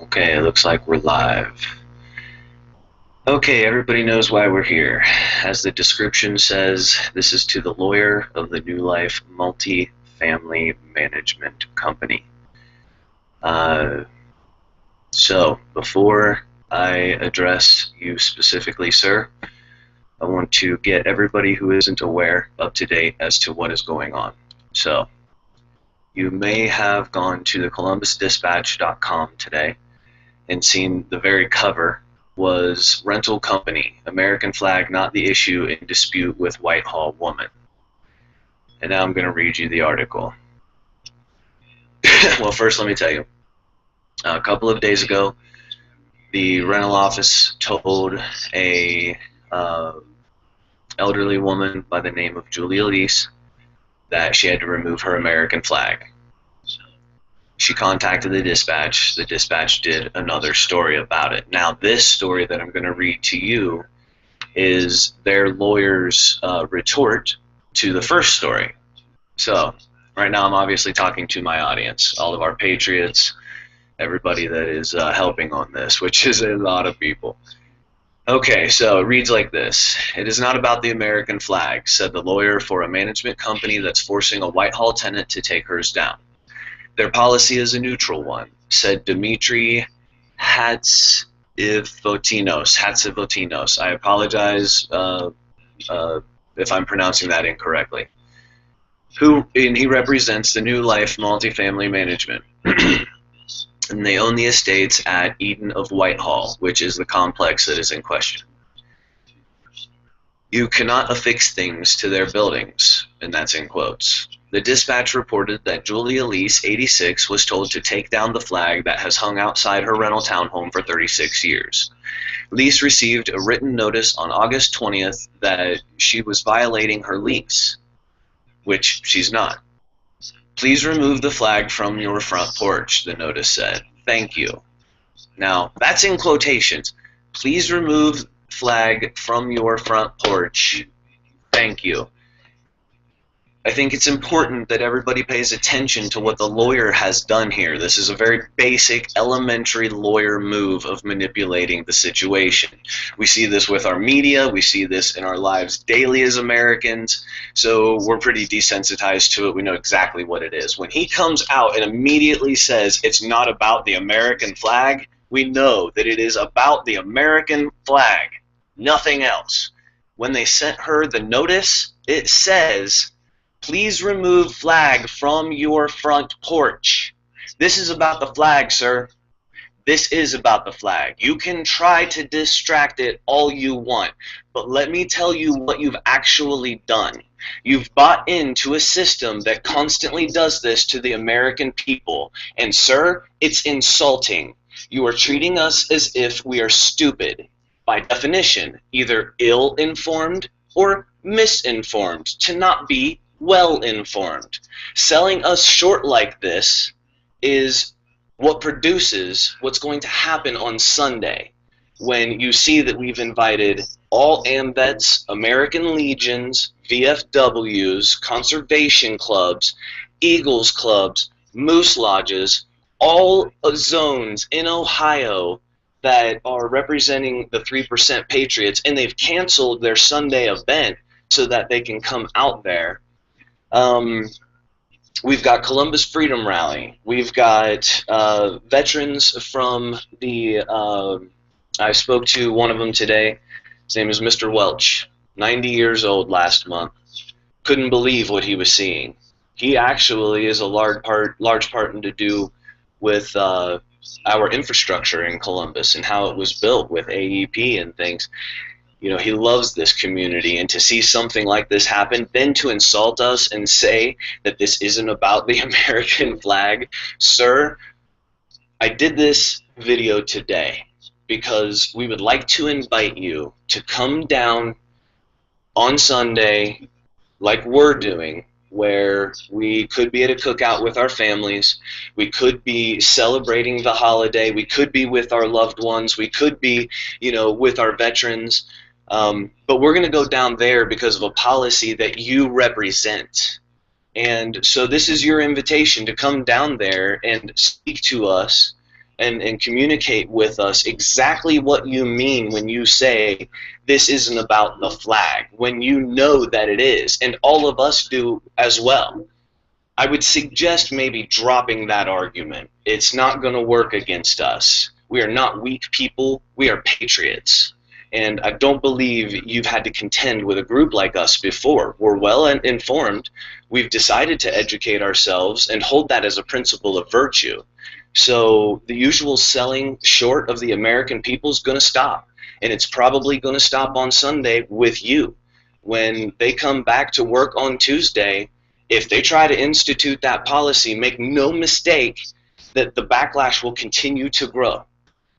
Okay, it looks like we're live. Okay, everybody knows why we're here. As the description says, this is to the lawyer of the New Life Multi-Family Management Company. So, before I address you specifically, sir, I want to get everybody who isn't aware up to date as to what is going on. So, you may have gone to the columbusdispatch.com today and seen the very cover was rental company, American flag not the issue in dispute with Whitehall woman. And now I'm going to read you the article. Well, first let me tell you, a couple of days ago, the rental office told a elderly woman by the name of Julia Lease that she had to remove her American flag. She contacted the dispatch. The dispatch did another story about it. Now, this story that I'm going to read to you is their lawyer's retort to the first story. So, right now I'm obviously talking to my audience, all of our patriots, everybody that is helping on this, which is a lot of people. Okay, so it reads like this. It is not about the American flag, said the lawyer for a management company that's forcing a Whitehall tenant to take hers down. Their policy is a neutral one, said Dimitri Hatzivotinos. I apologize if I'm pronouncing that incorrectly. He represents the New Life Multifamily Management. And they own the estates at Eden of Whitehall, which is the complex that is in question. You cannot affix things to their buildings, and that's in quotes. The dispatch reported that Julia Lease, 86, was told to take down the flag that has hung outside her rental townhome for 36 years. Lease received a written notice on August 20th that she was violating her lease, which she's not. Please remove the flag from your front porch, the notice said. Thank you. Now, that's in quotations. Please remove flag from your front porch. Thank you. I think it's important that everybody pays attention to what the lawyer has done here. This is a very basic, elementary lawyer move of manipulating the situation. We see this with our media. We see this in our lives daily as Americans. So we're pretty desensitized to it. We know exactly what it is. When he comes out and immediately says it's not about the American flag, we know that it is about the American flag, nothing else. When they sent her the notice, it says, please remove flag from your front porch. This is about the flag, sir. This is about the flag. You can try to distract it all you want, but let me tell you what you've actually done. You've bought into a system that constantly does this to the American people, and sir, it's insulting. You are treating us as if we are stupid. By definition, either ill-informed or misinformed, to not be well-informed. Selling us short like this is what produces what's going to happen on Sunday when you see that we've invited all AMVETs, American Legions, VFWs, conservation clubs, Eagles clubs, Moose Lodges, all zones in Ohio that are representing the 3% Patriots, and they've canceled their Sunday event so that they can come out there. We've got Columbus Freedom Rally. We've got veterans from the, I spoke to one of them today. His name is Mr. Welch, 90 years old last month. Couldn't believe what he was seeing. He actually is a large part to do with our infrastructure in Columbus and how it was built with AEP and things. You know, he loves this community, and to see something like this happen, then to insult us and say that this isn't about the American flag. Sir, I did this video today because we would like to invite you to come down on Sunday like we're doing, where we could be at a cookout with our families, we could be celebrating the holiday, we could be with our loved ones, we could be, you know, with our veterans. But we're going to go down there because of a policy that you represent. And so this is your invitation to come down there and speak to us and communicate with us exactly what you mean when you say this isn't about the flag, when you know that it is, and all of us do as well. I would suggest maybe dropping that argument. It's not going to work against us. We are not weak people. We are patriots. And I don't believe you've had to contend with a group like us before. We're well informed. We've decided to educate ourselves and hold that as a principle of virtue. So the usual selling short of the American people is going to stop. And it's probably going to stop on Sunday with you. When they come back to work on Tuesday, if they try to institute that policy, make no mistake that the backlash will continue to grow.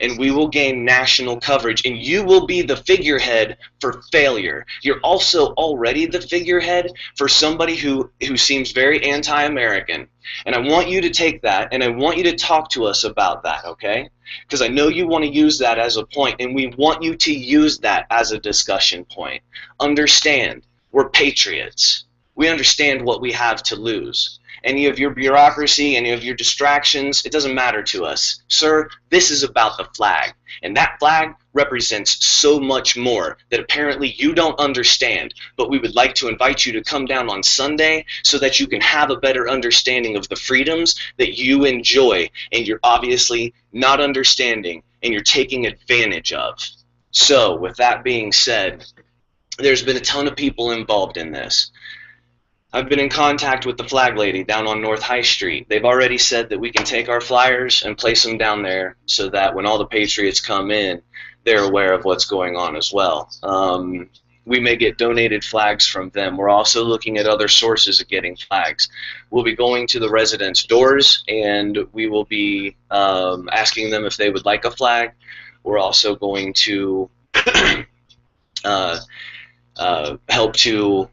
And we will gain national coverage, and you will be the figurehead for failure. You're also already the figurehead for somebody who seems very anti-American. And I want you to take that, and I want you to talk to us about that, okay? Because I know you want to use that as a point, and we want you to use that as a discussion point. Understand, we're patriots. We understand what we have to lose. Any of your bureaucracy, any of your distractions, it doesn't matter to us. Sir, this is about the flag. And that flag represents so much more that apparently you don't understand. But we would like to invite you to come down on Sunday so that you can have a better understanding of the freedoms that you enjoy and you're obviously not understanding and you're taking advantage of. So, with that being said, there's been a ton of people involved in this. I've been in contact with the flag lady down on North High Street. They've already said that we can take our flyers and place them down there so that when all the patriots come in, they're aware of what's going on as well. We may get donated flags from them. We're also looking at other sources of getting flags. We'll be going to the residents' doors, and we will be asking them if they would like a flag. We're also going to help to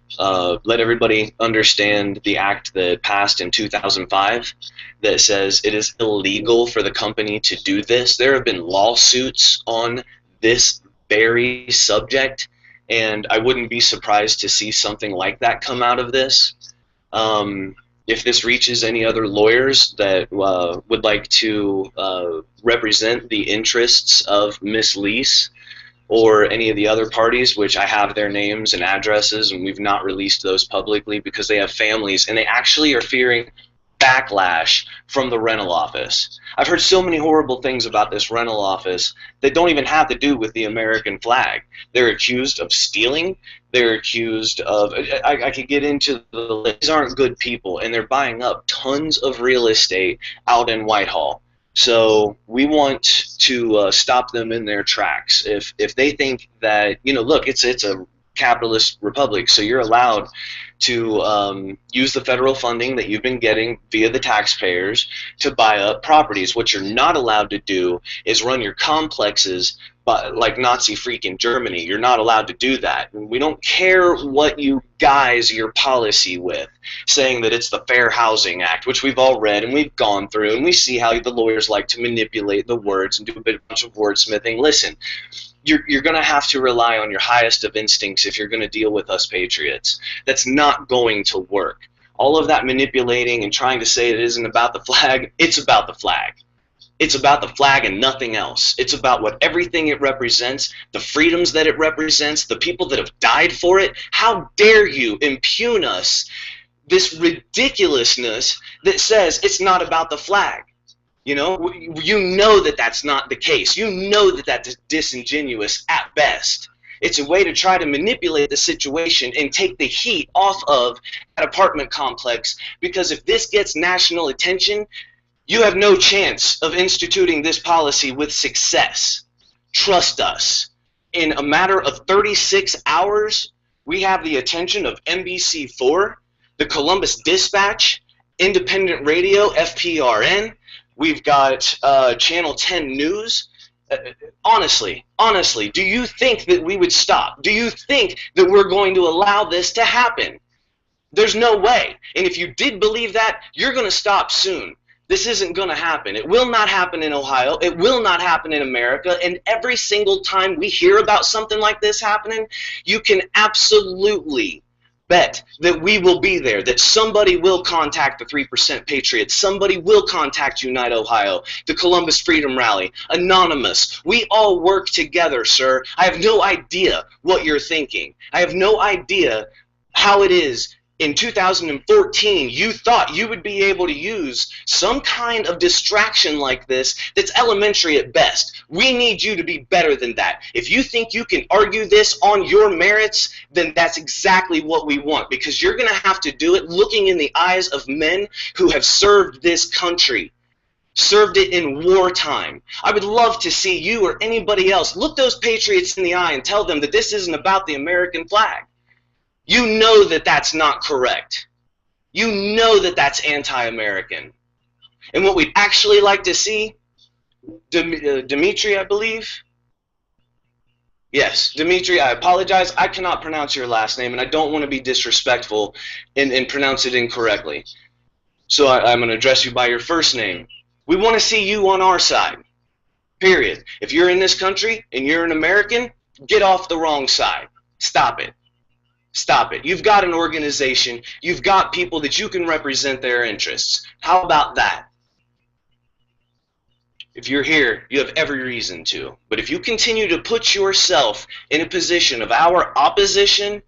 let everybody understand the act that passed in 2005 that says it is illegal for the company to do this. There have been lawsuits on this very subject, and I wouldn't be surprised to see something like that come out of this. If this reaches any other lawyers that would like to represent the interests of Miss Lease, or any of the other parties, which I have their names and addresses, and we've not released those publicly because they have families, and they actually are fearing backlash from the rental office. I've heard so many horrible things about this rental office that don't even have to do with the American flag. They're accused of stealing. They're accused of, I could get into the list. These aren't good people, and they're buying up tons of real estate out in Whitehall. So we want to stop them in their tracks. If they think that, you know, look, it's a capitalist republic, so you're allowed to use the federal funding that you've been getting via the taxpayers to buy up properties. What you're not allowed to do is run your complexes like Nazi freaking Germany. You're not allowed to do that. We don't care what you guise your policy with, saying that it's the Fair Housing Act, which we've all read and we've gone through, and we see how the lawyers like to manipulate the words and do a bunch of wordsmithing. Listen, you're going to have to rely on your highest of instincts if you're going to deal with us patriots. That's not going to work. All of that manipulating and trying to say it isn't about the flag, it's about the flag. It's about the flag and nothing else. It's about what everything it represents, the freedoms that it represents, the people that have died for it. How dare you impugn us this ridiculousness that says it's not about the flag? You know that that's not the case. You know that that's disingenuous at best. It's a way to try to manipulate the situation and take the heat off of that apartment complex, because if this gets national attention, you have no chance of instituting this policy with success. Trust us. In a matter of 36 hours, we have the attention of NBC4, the Columbus Dispatch, Independent Radio, FPRN. We've got Channel 10 News. Honestly, do you think that we would stop? Do you think that we're going to allow this to happen? There's no way. And if you did believe that, you're going to stop soon. This isn't going to happen. It will not happen in Ohio. It will not happen in America. And every single time we hear about something like this happening, you can absolutely Bet that we will be there, that somebody will contact the 3% Patriots, somebody will contact Unite Ohio, the Columbus Freedom Rally, Anonymous. We all work together, sir. I have no idea what you're thinking. I have no idea how it is in 2014 you thought you would be able to use some kind of distraction like this that's elementary at best. We need you to be better than that. If you think you can argue this on your merits, then that's exactly what we want, because you're going to have to do it looking in the eyes of men who have served this country, served it in wartime. I would love to see you or anybody else look those patriots in the eye and tell them that this isn't about the American flag. You know that that's not correct. You know that that's anti-American. And what we'd actually like to see, Dimitri, I believe. Yes, Dimitri, I apologize. I cannot pronounce your last name, and I don't want to be disrespectful and pronounce it incorrectly. So I'm going to address you by your first name. We want to see you on our side, period. If you're in this country and you're an American, get off the wrong side. Stop it. Stop it. You've got an organization. You've got people that you can represent their interests. How about that? If you're here, you have every reason to. But if you continue to put yourself in a position of our opposition,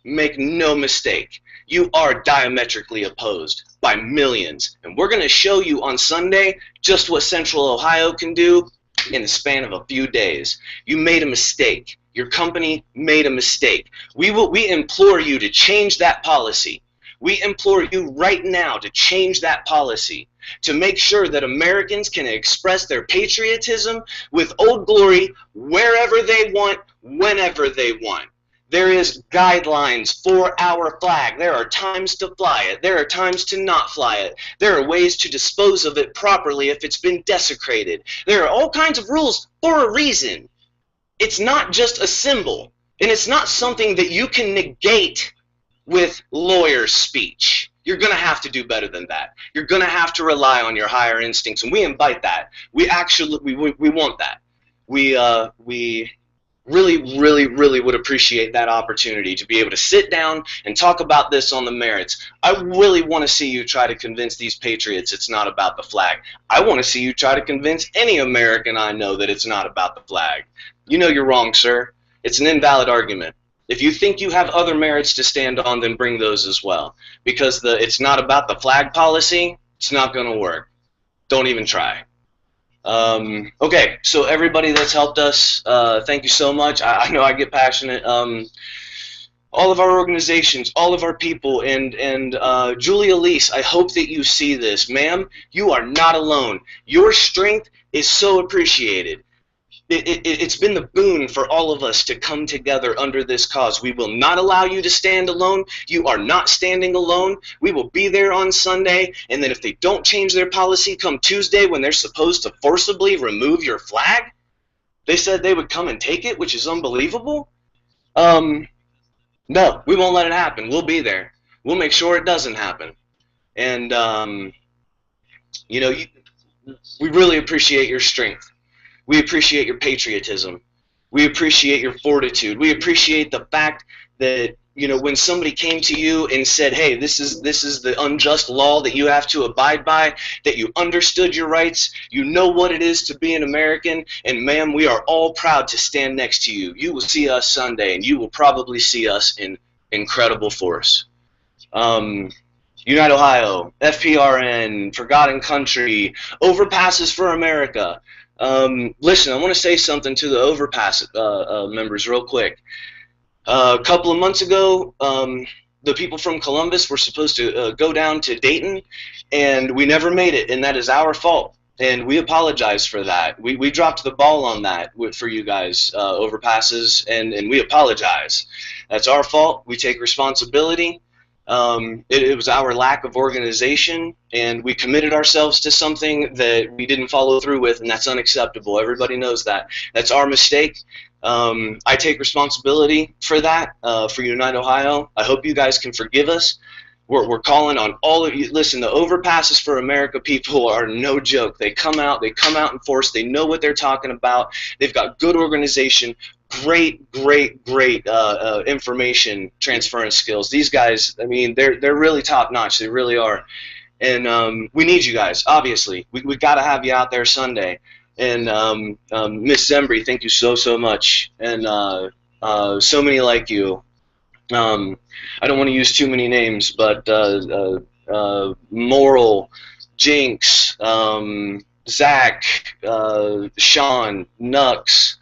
make no mistake, you are diametrically opposed by millions. And we're going to show you on Sunday just what Central Ohio can do in the span of a few days. You made a mistake. Your company made a mistake. We implore you to change that policy. We implore you right now to change that policy, to make sure that Americans can express their patriotism with Old Glory wherever they want, whenever they want. There is guidelines for our flag. There are times to fly it. There are times to not fly it. There are ways to dispose of it properly if it's been desecrated. There are all kinds of rules for a reason. It's not just a symbol, and it's not something that you can negate with lawyer speech. You're going to have to do better than that. You're going to have to rely on your higher instincts, and we invite that. We actually we want that. We really would appreciate that opportunity to be able to sit down and talk about this on the merits. I really want to see you try to convince these patriots it's not about the flag. I want to see you try to convince any American I know that it's not about the flag. You know you're wrong, sir. It's an invalid argument. If you think you have other merits to stand on, then bring those as well. Because it's not about the flag policy, it's not going to work. Don't even try. Okay, so everybody that's helped us, thank you so much. I know I get passionate. All of our organizations, all of our people, and Julie Elise, I hope that you see this. Ma'am, you are not alone. Your strength is so appreciated. It's been the boon for all of us to come together under this cause. We will not allow you to stand alone. You are not standing alone. We will be there on Sunday, and then if they don't change their policy come Tuesday when they're supposed to forcibly remove your flag, they said they would come and take it, which is unbelievable. No, we won't let it happen. We'll be there. We'll make sure it doesn't happen. And, you know, we really appreciate your strength. We appreciate your patriotism. We appreciate your fortitude. We appreciate the fact that, you know, when somebody came to you and said, hey, this is the unjust law that you have to abide by, that you understood your rights, you know what it is to be an American, and ma'am, we are all proud to stand next to you. You will see us Sunday, and you will probably see us in incredible force. Unite Ohio, FPRN, Forgotten Country, Overpasses for America. Listen, I want to say something to the Overpass members real quick. A couple of months ago, the people from Columbus were supposed to go down to Dayton, and we never made it, and that is our fault. And we apologize for that. We dropped the ball on that for you guys, Overpasses, and we apologize. That's our fault. We take responsibility. It was our lack of organization, and we committed ourselves to something that we didn't follow through with, and that's unacceptable. Everybody knows that. That's our mistake. I take responsibility for that, for Unite Ohio. I hope you guys can forgive us. We're calling on all of you. Listen, the Overpasses for America people are no joke. They come out in force. They know what they're talking about. They've got good organization, great information transference skills. These guys, I mean, they're really top notch. They really are. And we need you guys. Obviously, we got to have you out there Sunday. And Miss Zembri, thank you so much. And so many like you. I don't want to use too many names, but Moral, Jinx, Zach, Sean, Nux,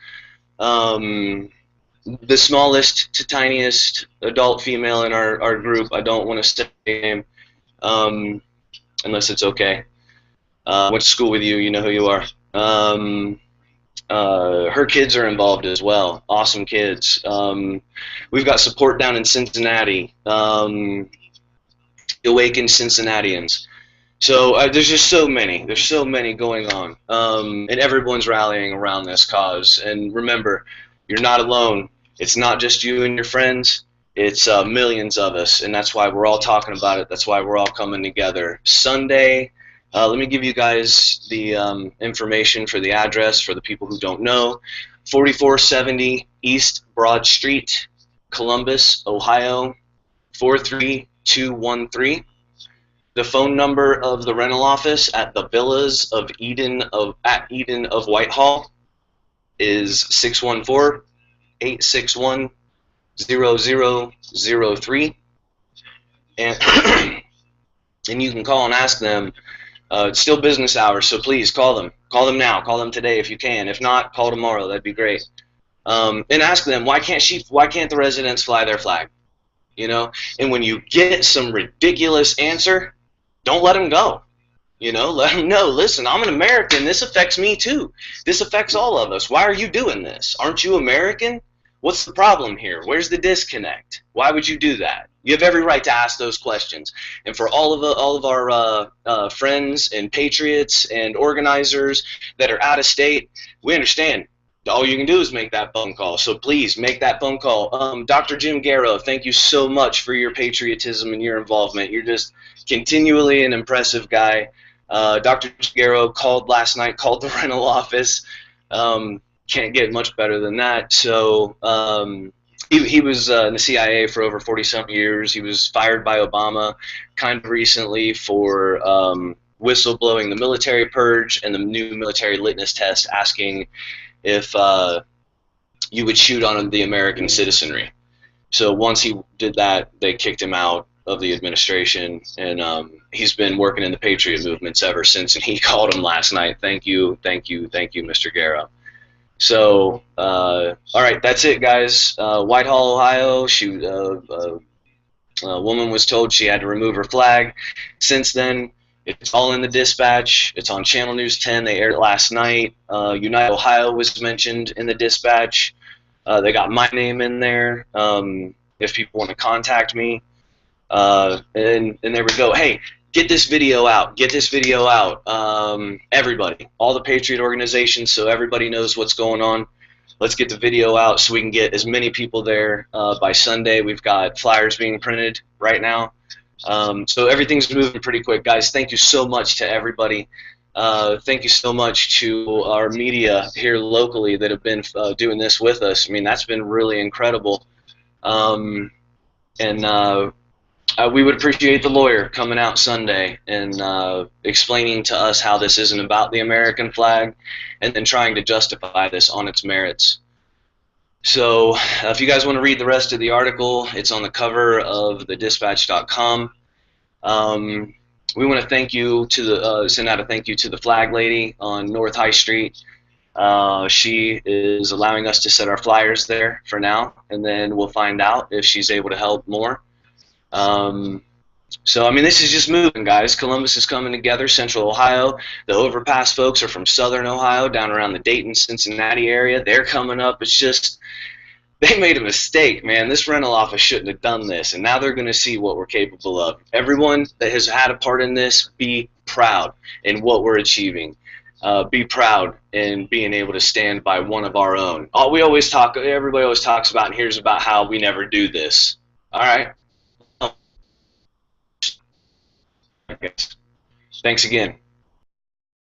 the smallest to tiniest adult female in our group. I don't want to say her name unless it's okay. Went to school with you. You know who you are. Her kids are involved as well. Awesome kids. We've got support down in Cincinnati. Awakened Cincinnatians. So there's just so many. There's so many going on, and everyone's rallying around this cause. And remember, you're not alone. It's not just you and your friends. It's millions of us, and that's why we're all talking about it. That's why we're all coming together. Sunday, let me give you guys the information for the address for the people who don't know. 4470 East Broad Street, Columbus, Ohio, 43213. The phone number of the rental office at the Villas of Eden of Whitehall is 614-861-0003, and and you can call and ask them. It's still business hours, so please call them. Call them now. Call them today if you can. If not, call tomorrow. That'd be great. And ask them, why can't the residents fly their flag? You know. And when you get some ridiculous answer, don't let them go. You know, let them know, listen, I'm an American. This affects me too. This affects all of us. Why are you doing this? Aren't you American? What's the problem here? Where's the disconnect? Why would you do that? You have every right to ask those questions. And for all of our friends and patriots and organizers that are out of state, we understand. All you can do is make that phone call. So please make that phone call. Dr. Jim Garrow, thank you so much for your patriotism and your involvement. You're just continually an impressive guy. Dr. Garrow called last night, called the rental office. Can't get much better than that. So he was in the CIA for over 40-some years. He was fired by Obama kind of recently for whistleblowing the military purge and the new military litmus test, asking if you would shoot on the American citizenry. So once he did that, they kicked him out of the administration, and he's been working in the Patriot movements ever since, and he called him last night. Thank you, Mr. Garrow. So, all right, that's it, guys. Whitehall, Ohio, a woman was told she had to remove her flag. Since then, it's all in the dispatch. It's on Channel News 10. They aired it last night. United Ohio was mentioned in the dispatch. They got my name in there if people want to contact me. And there we go. Hey, get this video out. Get this video out. Everybody, all the Patriot organizations, so everybody knows what's going on. Let's get the video out so we can get as many people there by Sunday. We've got flyers being printed right now. So everything's moving pretty quick. Guys, thank you so much to everybody. Thank you so much to our media here locally that have been doing this with us. I mean, that's been really incredible. We would appreciate the lawyer coming out Sunday and explaining to us how this isn't about the American flag and then trying to justify this on its merits. So if you guys want to read the rest of the article, it's on the cover of thedispatch.com. We want to thank you to the send out a thank you to the flag lady on North High Street. She is allowing us to set our flyers there for now, and then we'll find out if she's able to help more. So, I mean, this is just moving, guys. Columbus is coming together, Central Ohio. The Overpass folks are from Southern Ohio, down around the Dayton, Cincinnati area. They're coming up. It's just, they made a mistake, man. This rental office shouldn't have done this, and now they're going to see what we're capable of. Everyone that has had a part in this, be proud in what we're achieving. Be proud in being able to stand by one of our own. Everybody always talks about and hears about how we never do this. All right? Thanks again.